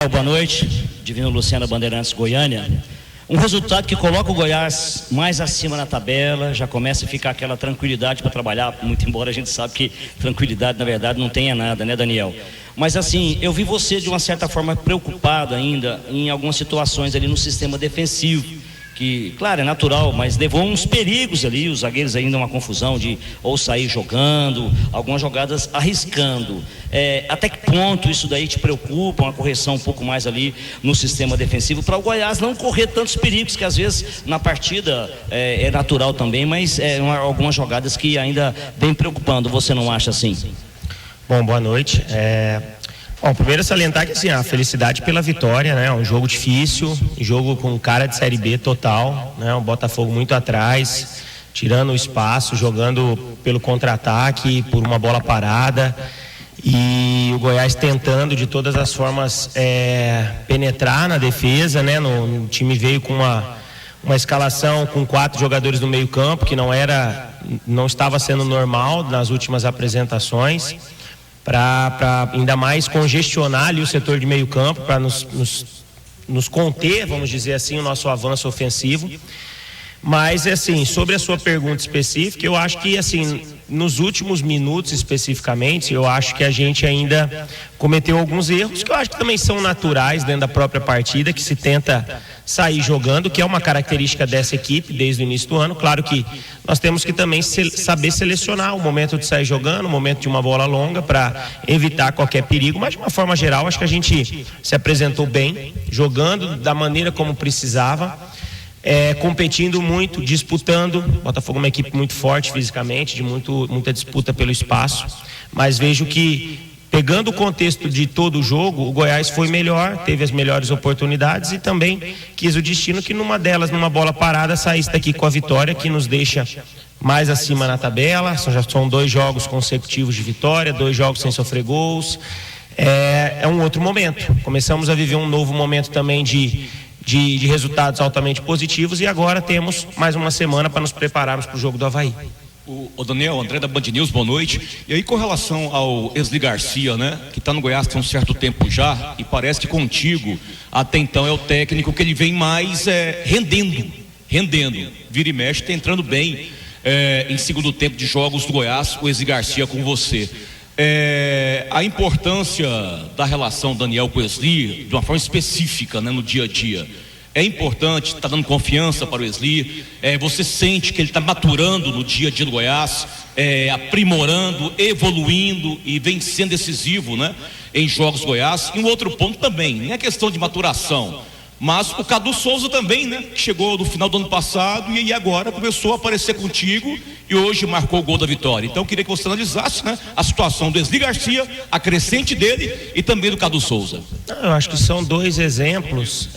Daniel, boa noite. Divino Luciano, Bandeirantes, Goiânia. Um resultado que coloca o Goiás mais acima na tabela, já começa a ficar aquela tranquilidade para trabalhar, muito embora a gente sabe que tranquilidade na verdade não tenha nada, né, Daniel? Mas assim, eu vi você de uma certa forma preocupado ainda em algumas situações ali no sistema defensivo, que, claro, é natural, mas levou uns perigos ali, os zagueiros ainda uma confusão de ou sair jogando, algumas jogadas arriscando. Até que ponto isso daí te preocupa, uma correção um pouco mais ali no sistema defensivo, para o Goiás não correr tantos perigos, que às vezes na partida é natural também, mas algumas jogadas que ainda vem preocupando, você não acha assim? Bom, boa noite. Bom, primeiro salientar que assim, a felicidade pela vitória, né? Um jogo difícil, jogo com cara de Série B total, né? O Botafogo muito atrás, tirando o espaço, jogando pelo contra-ataque, por uma bola parada, e o Goiás tentando de todas as formas penetrar na defesa, né? O time veio com uma escalação com 4 jogadores no meio campo, que não estava sendo normal nas últimas apresentações, para ainda mais congestionar ali o setor de meio campo, para nos conter, vamos dizer assim, o nosso avanço ofensivo. Mas, assim, sobre a sua pergunta específica, eu acho que, assim, nos últimos minutos especificamente, eu acho que a gente ainda cometeu alguns erros, que eu acho que também são naturais dentro da própria partida, que se tenta sair jogando, que é uma característica dessa equipe desde o início do ano. Claro que nós temos que também saber selecionar o momento de sair jogando, o momento de uma bola longa, para evitar qualquer perigo, mas de uma forma geral, acho que a gente se apresentou bem, jogando da maneira como precisava. Competindo muito, disputando. Botafogo é uma equipe muito forte fisicamente, de muita disputa pelo espaço, mas vejo que, pegando o contexto de todo o jogo, o Goiás foi melhor, teve as melhores oportunidades e também quis o destino que numa delas, numa bola parada, saísse daqui com a vitória, que nos deixa mais acima na tabela. Já são 2 jogos consecutivos de vitória, 2 jogos sem sofrer gols. É um outro momento, começamos a viver um novo momento também de resultados altamente positivos, e agora temos mais uma semana para nos prepararmos para o jogo do Avaí. O Daniel, André da Band News, boa noite. E aí, com relação ao Wesley Garcia, né, que está no Goiás tem um certo tempo já, e parece que contigo até então é o técnico que ele vem mais rendendo, vira e mexe, está entrando bem em segundo tempo de jogos do Goiás, o Wesley Garcia com você. A importância da relação Daniel com Wesley de uma forma específica, né, no dia a dia é importante, está dando confiança para o Wesley. Você sente que ele está maturando no dia a dia do Goiás, aprimorando, evoluindo e vem sendo decisivo, né, em jogos do Goiás. E um outro ponto também, nem é questão de maturação, mas o Cadu Souza também, né, que chegou no final do ano passado e agora começou a aparecer contigo e hoje marcou o gol da vitória. Então eu queria que você analisasse, né, a situação do Wesley Garcia, a crescente dele e também do Cadu Souza. Eu acho que são 2 exemplos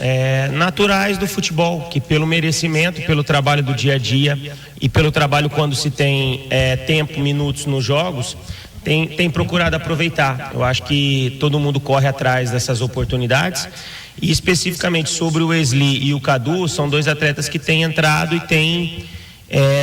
naturais do futebol, que pelo merecimento, pelo trabalho do dia a dia e pelo trabalho quando se tem tempo, minutos nos jogos, tem procurado aproveitar. Eu acho que todo mundo corre atrás dessas oportunidades. E especificamente sobre o Wesley e o Cadu, são 2 atletas que têm entrado e têm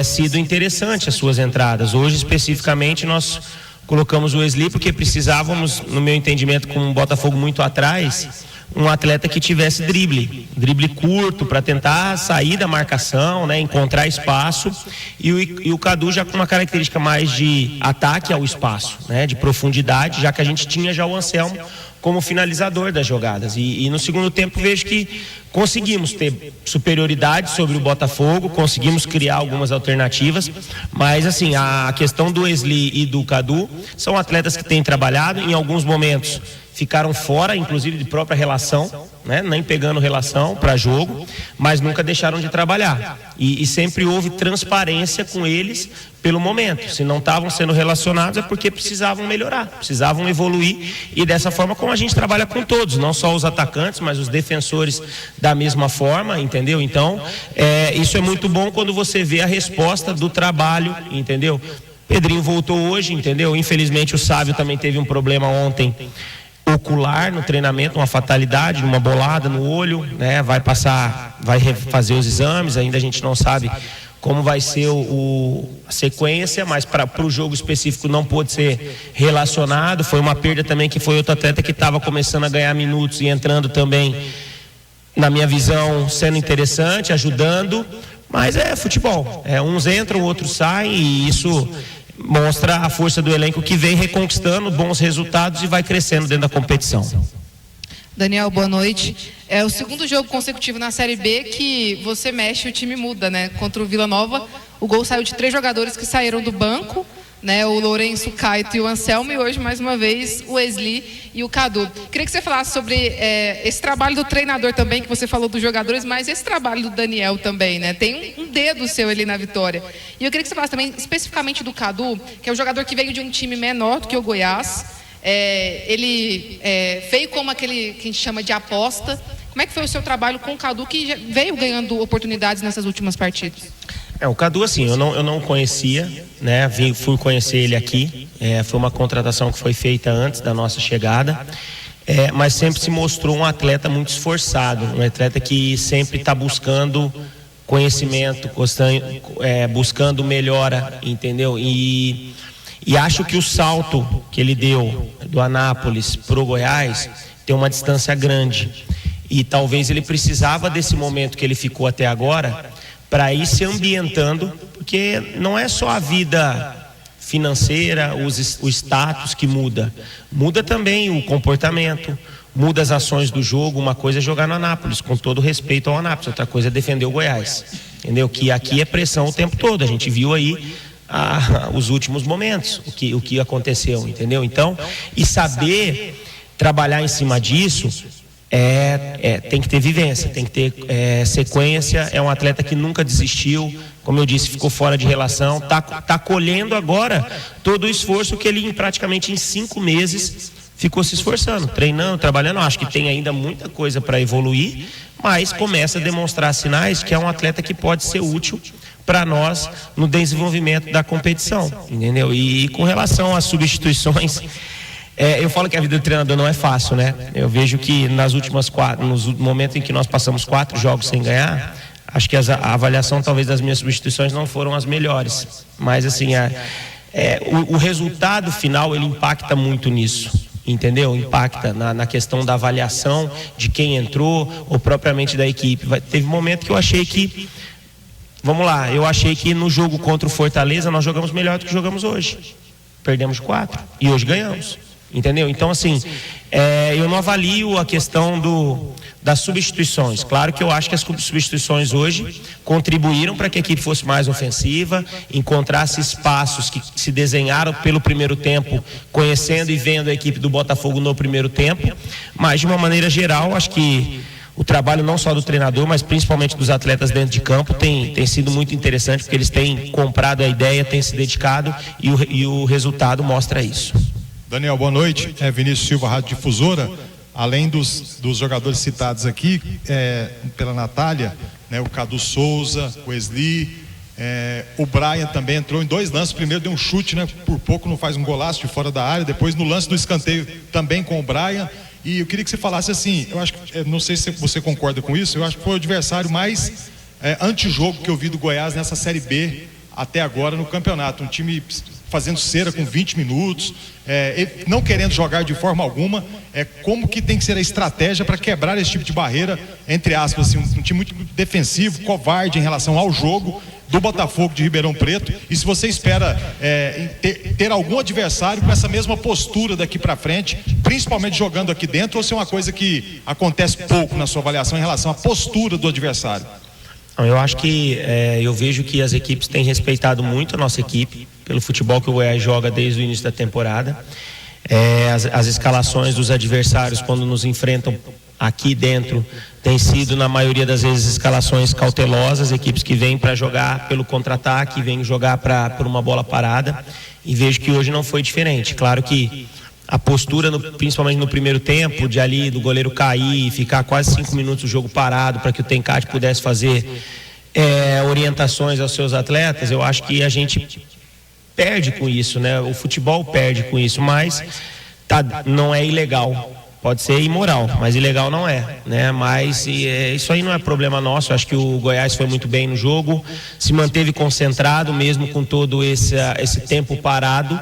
sido interessante as suas entradas. Hoje especificamente nós colocamos o Wesley porque precisávamos, no meu entendimento, com o Botafogo muito atrás, um atleta que tivesse drible curto para tentar sair da marcação, né, encontrar espaço, e o Cadu já com uma característica mais de ataque ao espaço, né, de profundidade, já que a gente tinha já o Anselmo como finalizador das jogadas, e no segundo tempo vejo que conseguimos ter superioridade sobre o Botafogo, conseguimos criar algumas alternativas, mas assim, a questão do Wesley e do Cadu são atletas que têm trabalhado, em alguns momentos ficaram fora, inclusive de própria relação, né? Nem pegando relação para jogo, mas nunca deixaram de trabalhar. E sempre houve transparência com eles pelo momento. Se não estavam sendo relacionados é porque precisavam melhorar, precisavam evoluir, e dessa forma como a gente trabalha com todos, não só os atacantes, mas os defensores da mesma forma, entendeu? Então, isso é muito bom quando você vê a resposta do trabalho, entendeu? Pedrinho voltou hoje, entendeu? Infelizmente o Sávio também teve um problema ontem ocular no treinamento, uma fatalidade, uma bolada no olho, né? Vai fazer os exames, ainda a gente não sabe como vai ser a sequência, mas para o jogo específico não pôde ser relacionado. Foi uma perda também, que foi outro atleta que estava começando a ganhar minutos e entrando também, na minha visão, sendo interessante, ajudando. Mas é futebol, uns entram, outros saem, e isso mostra a força do elenco, que vem reconquistando bons resultados e vai crescendo dentro da competição. Daniel, boa noite. É o segundo jogo consecutivo na Série B que você mexe e o time muda, né? Contra o Vila Nova, o gol saiu de 3 jogadores que saíram do banco, né? O Lourenço, o Caito e o Anselmo, e hoje, mais uma vez, o Wesley e o Cadu. Queria que você falasse sobre esse trabalho do treinador também, que você falou dos jogadores, mas esse trabalho do Daniel também, né? Tem um dedo seu ali na vitória. E eu queria que você falasse também especificamente do Cadu, que é um jogador que veio de um time menor do que o Goiás. Ele veio como aquele que a gente chama de aposta. Como é que foi o seu trabalho com o Cadu, que veio ganhando oportunidades nessas últimas partidas? O Cadu, assim, eu não conhecia, né? Fui conhecer ele aqui. Foi uma contratação que foi feita antes da nossa chegada. Mas sempre se mostrou um atleta muito esforçado, um atleta que sempre está buscando conhecimento, buscando melhora, entendeu? E acho que o salto que ele deu do Anápolis para o Goiás tem uma distância grande. E talvez ele precisava desse momento que ele ficou até agora para ir se ambientando, porque não é só a vida financeira, o status que muda. Muda também o comportamento, muda as ações do jogo. Uma coisa é jogar no Anápolis, com todo respeito ao Anápolis, outra coisa é defender o Goiás. Entendeu? Que aqui é pressão o tempo todo. A gente viu aí os últimos momentos, o que aconteceu, entendeu? Então, e saber trabalhar em cima disso, tem que ter vivência, tem que ter sequência. É um atleta que nunca desistiu, como eu disse, ficou fora de relação, tá colhendo agora todo o esforço que ele praticamente em 5 meses ficou se esforçando, treinando, trabalhando. Acho que tem ainda muita coisa para evoluir, mas começa a demonstrar sinais que é um atleta que pode ser útil para nós no desenvolvimento da competição, entendeu? E com relação às substituições, eu falo que a vida do treinador não é fácil, né? Eu vejo que nos momentos em que nós passamos 4 jogos sem ganhar, acho que a avaliação talvez das minhas substituições não foram as melhores, mas assim, o resultado final, ele impacta muito nisso, entendeu? Impacta na questão da avaliação de quem entrou ou propriamente da equipe. Teve um momento que eu achei que, vamos lá, eu achei que no jogo contra o Fortaleza nós jogamos melhor do que jogamos hoje. Perdemos 4 e hoje ganhamos, entendeu? Então, assim, eu não avalio a questão das substituições. Claro que eu acho que as substituições hoje contribuíram para que a equipe fosse mais ofensiva, encontrasse espaços que se desenharam pelo primeiro tempo, conhecendo e vendo a equipe do Botafogo no primeiro tempo. Mas, de uma maneira geral, acho que o trabalho não só do treinador, mas principalmente dos atletas dentro de campo tem sido muito interessante, porque eles têm comprado a ideia, têm se dedicado e o resultado mostra isso. Daniel, boa noite. Vinícius Silva, Rádio Difusora. Além dos jogadores citados aqui pela Natália, né, o Cadu Souza, o Wesley, o Brian também entrou em 2 lances. Primeiro deu um chute, né, por pouco não faz um golaço de fora da área. Depois no lance do escanteio também com o Brian. E eu queria que você falasse assim, eu acho que, não sei se você concorda com isso, eu acho que foi o adversário mais antijogo que eu vi do Goiás nessa Série B até agora no campeonato. Um time fazendo cera com 20 minutos, não querendo jogar de forma alguma. Como que tem que ser a estratégia para quebrar esse tipo de barreira, entre aspas, assim, um time muito defensivo, covarde em relação ao jogo do Botafogo de Ribeirão Preto, e se você espera ter algum adversário com essa mesma postura daqui para frente, principalmente jogando aqui dentro, ou se é uma coisa que acontece pouco na sua avaliação em relação à postura do adversário? Eu acho que eu vejo que as equipes têm respeitado muito a nossa equipe, pelo futebol que o Goiás joga desde o início da temporada. As escalações dos adversários quando nos enfrentam aqui dentro tem sido na maioria das vezes escalações cautelosas, equipes que vêm para jogar pelo contra-ataque, vêm jogar por uma bola parada, e vejo que hoje não foi diferente. Claro que a postura, principalmente no primeiro tempo, do goleiro cair e ficar quase 5 minutos o jogo parado para que o Tencate pudesse fazer orientações aos seus atletas, eu acho que a gente perde com isso, né? O futebol perde com isso, mas não é ilegal, Pode ser imoral, mas ilegal não é, né? Mas isso aí não é problema nosso. Eu acho que o Goiás foi muito bem no jogo, se manteve concentrado mesmo com todo esse tempo parado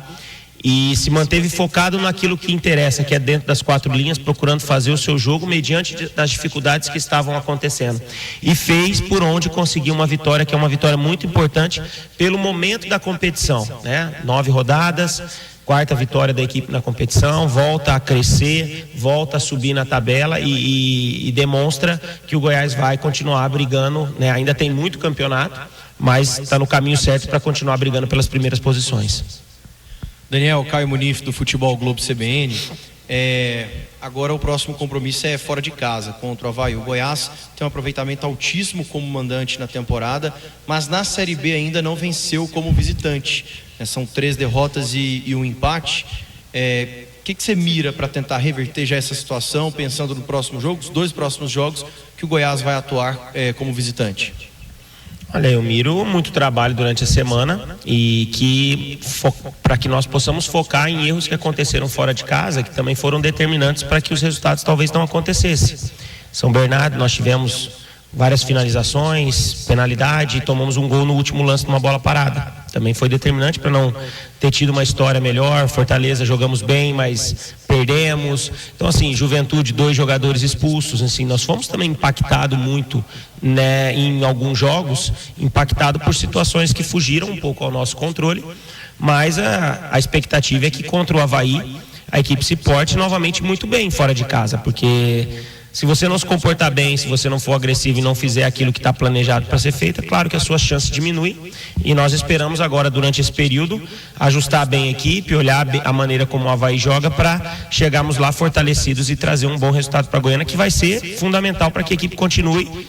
e se manteve focado naquilo que interessa, que é dentro das 4 linhas, procurando fazer o seu jogo mediante das dificuldades que estavam acontecendo. E fez por onde conseguiu uma vitória, que é uma vitória muito importante pelo momento da competição, né? 9 rodadas, 4ª vitória da equipe na competição, volta a crescer, volta a subir na tabela e demonstra que o Goiás vai continuar brigando, né? Ainda tem muito campeonato, mas está no caminho certo para continuar brigando pelas primeiras posições. Daniel, Caio Munif do Futebol Globo CBN. Agora o próximo compromisso é fora de casa, contra o Avaí. O Goiás tem um aproveitamento altíssimo como mandante na temporada, mas na Série B ainda não venceu como visitante. São 3 derrotas e um empate. O que você mira para tentar reverter já essa situação, pensando no próximo jogo, os 2 próximos jogos que o Goiás vai atuar como visitante? Olha, eu miro muito trabalho durante a semana e para que nós possamos focar em erros que aconteceram fora de casa, que também foram determinantes para que os resultados talvez não acontecessem. São Bernardo, nós tivemos várias finalizações, penalidade, e tomamos um gol no último lance de uma bola parada. Também foi determinante para não ter tido uma história melhor. Fortaleza, jogamos bem, mas perdemos. Então, assim, Juventude, 2 jogadores expulsos. Assim, nós fomos também impactados muito, né, em alguns jogos, impactados por situações que fugiram um pouco ao nosso controle. Mas a expectativa é que contra o Avaí a equipe se porte novamente muito bem fora de casa, porque se você não se comportar bem, se você não for agressivo e não fizer aquilo que está planejado para ser feito, é claro que as suas chances diminuem. E nós esperamos agora, durante esse período, ajustar bem a equipe, olhar a maneira como o Avaí joga para chegarmos lá fortalecidos e trazer um bom resultado para a Goiânia, que vai ser fundamental para que a equipe continue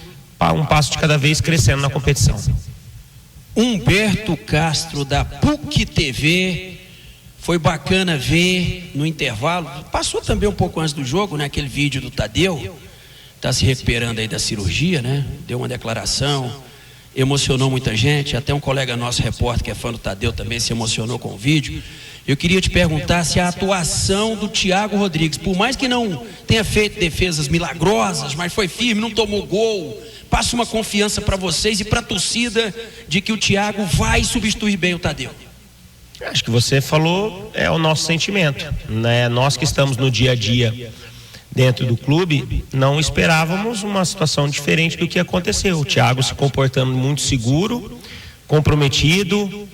um passo de cada vez crescendo na competição. Humberto Castro, da PUC TV. Foi bacana ver no intervalo, passou também um pouco antes do jogo, né? Aquele vídeo do Tadeu, está se recuperando aí da cirurgia, né? Deu uma declaração, emocionou muita gente, até um colega nosso, repórter, que é fã do Tadeu, também se emocionou com o vídeo. Eu queria te perguntar se a atuação do Thiago Rodrigues, por mais que não tenha feito defesas milagrosas, mas foi firme, não tomou gol, passa uma confiança para vocês e para a torcida de que o Thiago vai substituir bem o Tadeu. Acho que você falou, é o nosso sentimento, né? Nós que estamos no dia a dia dentro do clube, não esperávamos uma situação diferente do que aconteceu. O Thiago se comportando muito seguro, comprometido,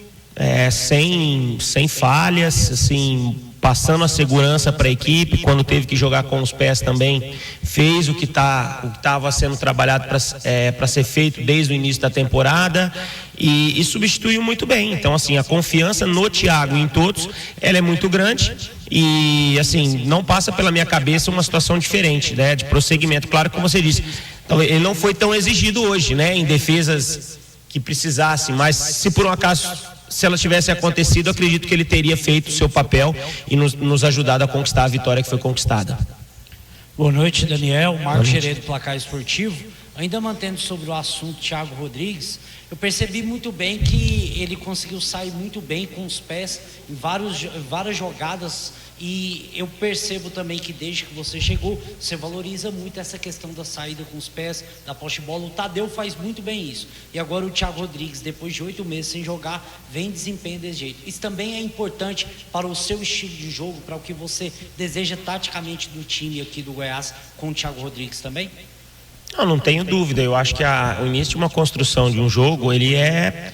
sem falhas, assim, passando a segurança para a equipe. Quando teve que jogar com os pés também, fez o que estava sendo trabalhado para ser feito desde o início da temporada e substituiu muito bem. Então, assim, a confiança no Thiago e em todos, ela é muito grande e, assim, não passa pela minha cabeça uma situação diferente, né, de prosseguimento. Claro que, como você disse, ele não foi tão exigido hoje, né, em defesas que precisassem, mas se por um acaso, se ela tivesse acontecido, acredito que ele teria feito o seu papel e nos ajudado a conquistar a vitória que foi conquistada. Boa noite, Daniel. Marcos Geredo, Placar Esportivo. Ainda mantendo sobre o assunto Thiago Rodrigues, eu percebi muito bem que ele conseguiu sair muito bem com os pés em várias jogadas, e eu percebo também que desde que você chegou, você valoriza muito essa questão da saída com os pés, da posse de bola. O Tadeu faz muito bem isso, e agora o Thiago Rodrigues, depois de 8 meses sem jogar, vem desempenho desse jeito. Isso também é importante para o seu estilo de jogo, para o que você deseja taticamente do time aqui do Goiás com o Thiago Rodrigues também? Não tenho dúvida. Eu acho que o início de uma construção de um jogo, ele é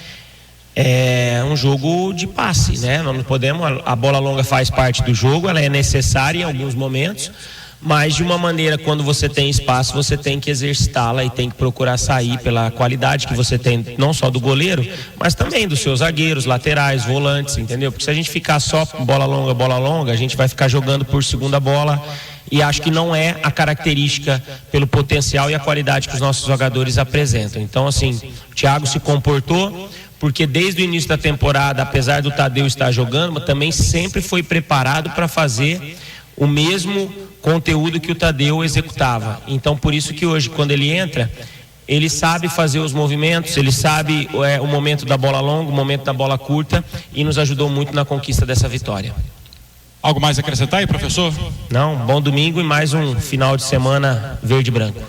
um jogo de passe, né? Nós não podemos, a bola longa faz parte do jogo, ela é necessária em alguns momentos, mas de uma maneira, quando você tem espaço, você tem que exercitá-la e tem que procurar sair pela qualidade que você tem, não só do goleiro, mas também dos seus zagueiros, laterais, volantes, entendeu? Porque se a gente ficar só bola longa, a gente vai ficar jogando por segunda bola, e acho que não é a característica pelo potencial e a qualidade que os nossos jogadores apresentam. Então, assim, o Thiago se comportou, porque desde o início da temporada, apesar do Tadeu estar jogando, mas também sempre foi preparado para fazer o mesmo conteúdo que o Tadeu executava. Então, por isso que hoje, quando ele entra, ele sabe fazer os movimentos, ele sabe o momento da bola longa, o momento da bola curta, e nos ajudou muito na conquista dessa vitória. Algo mais a acrescentar aí, professor? Não, bom domingo e mais um final de semana verde e branco.